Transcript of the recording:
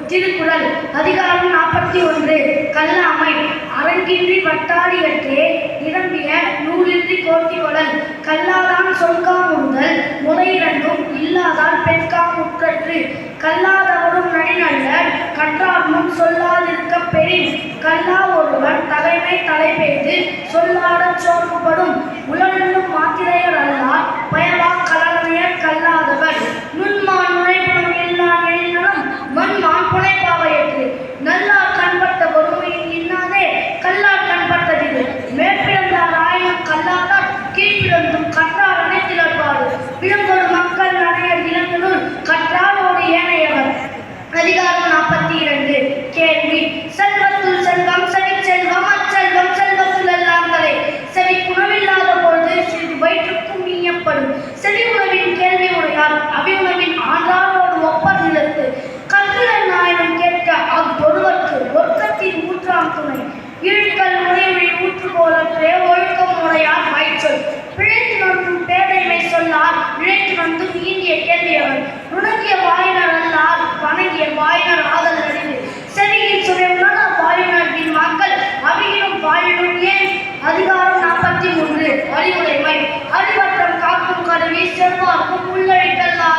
திருக்குறள் அதிகாரம் 41. கல்லாமை அரங்கின்றி வட்டாடியற்றே நிரம்பிய நூலின்றி கோட்டிவளன் கல்லாதான் சொல்காமுறுதல் முறையிரண்டும் இல்லாதால் பெண்காமுற்றற்று கல்லாதவரும் நடிநல்லர் கற்றார்முன் சொல்லாதிருக்க பெறின் கல்லா ஒருவன் தகைமை தலைபெய்து சொல்லாடச் சோர்வுபடும் உலகென்னும் மாத்திரையர் அல்லார் பயவா கலனையர் கல்லாதவர் நுண்மான் நுழைபுணம் இல்லா எழில்நலம் மண்மான் புனைப்பாவையற்று நல்லார் கண்பட்ட பொறுமையின் இன்னாதே கல்லார் கண்பட்டதிது மேற்பிறந்தார் ஆயினும் கல்லாதார் கீழ்பிறந்தும் கற்றார் அனைத்திலற்பாடு விளங்கொரு மக்கள் நனையர் இளங்கனுள் கற்றாரோடு ஏனையவர். அதிகாரம் 42. கேள்வி. செல்வத்துள் செல்வம் செவிச்செல்வம் அச்செல்வம் செல்வத்துள் எல்லாம் தலை செவி உணவில்லாத பொழுது சிறிது வயிற்றுக்கும் ஈயப்படும் செவி உணவின் கேள்வி உடையார் அபியுணவின் ஆன்றாரோடு ஒப்பர் நிலத்து கற்கிழன் நாயனம் கேட்க அவ்வொருவர்க்கு ஒர்க்கத்தின் ஊற்றாம் துணை இழுக்கல் உடையொழி ஊற்றுகோலற்றே ஒழுக்கம் உடையார் வாய்ச்சொல் பிழைத்து நொன்றும் பேதைமை சொல்லார் இழைத்து நொன்றும் ஈண்டிய கேள்வியவர் நுணங்கிய வாயினர் அல்லார் வணங்கிய வாயினர் ஆதல் அறிவு செவியில் சுவையுள்ள வாயினர்களின் மக்கள் அவையிலும் வாயிலும் ஏன். அதிகாரம் 43. அறிவுடைமை அறிவற்றம் காக்கும் கருவி செல்வார்க்கும் உள்ளழிக்கல்லார்